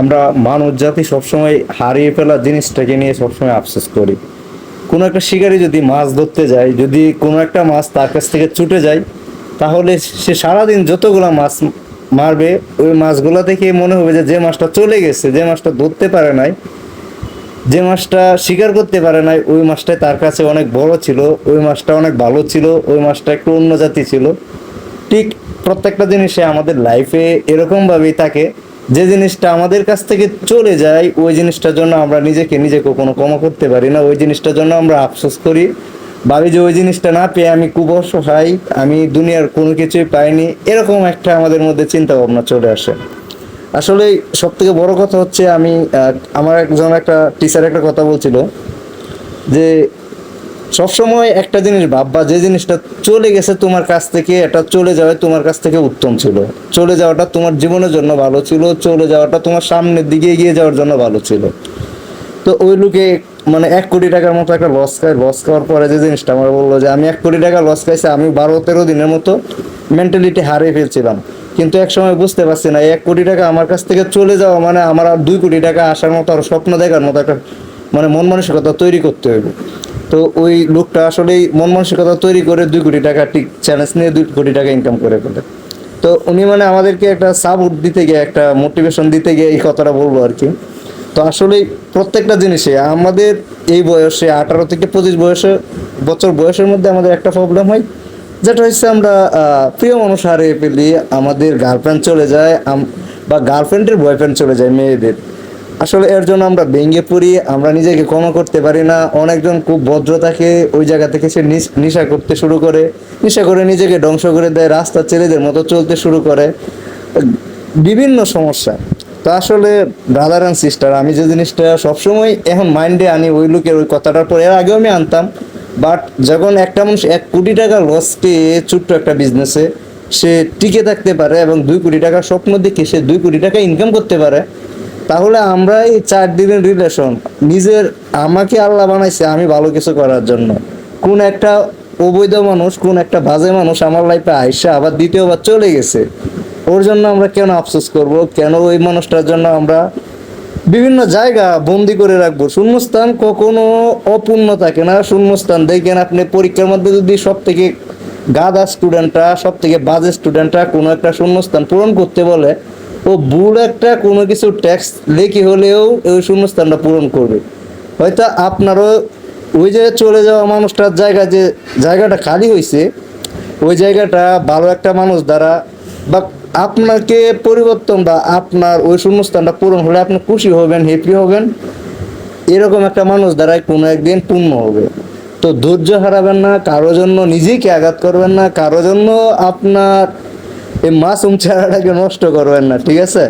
আমরা মানব জাতি সবসময় হারিয়ে ফেলা জিনিসটাকে নিয়ে সবসময় আফসোস করি। কোনো একটা শিকারী যদি মাছ ধরতে যায়, যদি কোনো একটা মাছ তার কাছ থেকে ছুটে যায়, তাহলে সে সারাদিন যতগুলা মাছ মারবে, ওই মাছগুলো থেকে মনে হবে যে যে মাছটা চলে গেছে, যে মাছটা ধরতে পারে নাই, যে মাছটা শিকার করতে পারে নাই, ওই মাছটাই তার কাছে অনেক বড় ছিল, ওই মাছটা অনেক ভালো ছিল, ওই মাছটা একটু অন্য জাতি ছিল। ঠিক প্রত্যেকটা জিনিসে আমাদের লাইফে এরকমভাবেই থাকে, যে জিনিসটা আমাদের কাছ থেকে চলে যায় ওই জিনিসটার জন্য আমরা নিজে কখনো ক্ষমা করতে পারি না, ওই জিনিসটার জন্য আমরা আফসোস করি, ভাবি যে ওই জিনিসটা না পেয়ে আমি খুব অসহায়, আমি দুনিয়ার কোনো কিছুই পাইনি, এরকম একটা আমাদের মধ্যে চিন্তা ভাবনা চলে আসে। আসলে সব থেকে বড় কথা হচ্ছে আমার একটা টিচার একটা কথা বলছিল যে সবসময় একটা জিনিস ভাববা, যে জিনিসটা চলে গেছে তোমার কাছ থেকে, এটা চলে যাওয়া তোমার কাছ থেকে উত্তম ছিল, চলে যাওয়াটা তোমার জীবনের জন্য ভালো ছিল, চলে যাওয়াটা তোমার সামনের দিকে এগিয়ে যাওয়ার জন্য ভালো ছিল। তো ওই লোকে মানে 1 কোটি টাকার মতো একটা লস খাওয়ার পরে যে জিনিসটা আমার বললো যে আমি 1 কোটি টাকা লস খাইছি, আমি 12-13 দিনের মতো মেন্টালিটি হারিয়ে ফেলছিলাম। কিন্তু এক সময় বুঝতে পারছি না, 1 কোটি টাকা আমার কাছ থেকে চলে যাওয়া মানে আমার আর 2 কোটি টাকা আসার মতো, আর স্বপ্ন দেখার মতো একটা মানে মন মানসিকতা তৈরি করতে হবে। তো ওই লোকটা আসলেই মন মানসিকতা তৈরি করে 2 কোটি টাকা ঠিক চ্যালেঞ্জ নিয়ে 2 কোটি টাকা ইনকাম করে ফেলে। তো উনি মানে আমাদেরকে একটা সাপোর্ট দিতে গিয়ে, একটা মোটিভেশন দিতে গিয়ে এই কথাটা বলবো আর কি। তো আসলে প্রত্যেকটা জিনিসে আমাদের এই বয়সে 18 থেকে 25 বছর বয়সের মধ্যে আমাদের একটা প্রবলেম হয়, যেটা হচ্ছে আমরা প্রিয় মানুষ হারিয়ে ফেলি, আমাদের গার্লফ্রেন্ড চলে যায়, বা গার্লফ্রেন্ডের বয়ফ্রেন্ড চলে যায় মেয়েদের। আসলে এর জন্য আমরা ভেঙে পড়ি, আমরা নিজেকে ক্ষমা করতে পারি না। অনেকজন খুব ভদ্র থাকে, ওই জায়গা থেকে সে নেশা করতে শুরু করে, নেশা করে নিজেকে ধ্বংস করে দেয়, রাস্তার ছেলেদের মতো চলতে শুরু করে, বিভিন্ন সমস্যা। তো আসলে ব্রাদার অ্যান্ড সিস্টার, আমি যে জিনিসটা সবসময় এখন মাইন্ডে আনি ওই লোকের ওই কথাটার পরে, এর আগেও আমি আনতাম, বাট যখন একটা মানুষ 1 কোটি টাকা লস পেয়ে ছোট্ট একটা বিজনেসে সে টিকে থাকতে পারে এবং 2 কোটি টাকার স্বপ্ন দেখে সে 2 কোটি টাকা ইনকাম করতে পারে, তাহলে আমরা এই 4 দিনের রিলেশন, আমাকে আল্লাহ বানাইছে আমি ভালো কিছু করার জন্য, কোন একটা অবৈধ মানুষ, কোন একটা বাজে মানুষ আমার লাইফে আইসা আবার দ্বিতীয়বার চলে গেছে, ওর জন্য আমরা কেন আফসোস করব? কেন ওই মানুষটার জন্য আমরা বিভিন্ন জায়গা বন্দি করে রাখবো? শূন্যস্থান কখনো অপূর্ণ থাকে না। শূন্যস্থান দেখেন আপনি পরীক্ষার মধ্যে যদি সব থেকে গাধা স্টুডেন্টরা, সব থেকে বাজে স্টুডেন্টরা কোনো একটা শূন্যস্থান পূরণ করতে বলে, ও ভুল একটা কোনো কিছু টেক্সট লেখি হলেও ওই শূন্যস্থানটা পূরণ করবে। হয়তো আপনারও ওই যে চলে যাওয়া মানুষটার জায়গা, যে জায়গাটা খালি হয়েছে, ওই জায়গাটা ভালো একটা মানুষ দ্বারা বা আপনাকে পরিবর্তন বা আপনার ওই শূন্যস্থানটা পূরণ হলে আপনি খুশি হবেন, হ্যাপি হবেন, এরকম একটা মানুষ দ্বারাই কোনো একদিন পূর্ণ হবে। তো ধৈর্য হারাবেন না, কারো জন্য নিজেকে আঘাত করবেন না, কারো জন্য আপনার এই মাসুম চেহারাটাকে নষ্ট করবেন না, ঠিক আছে?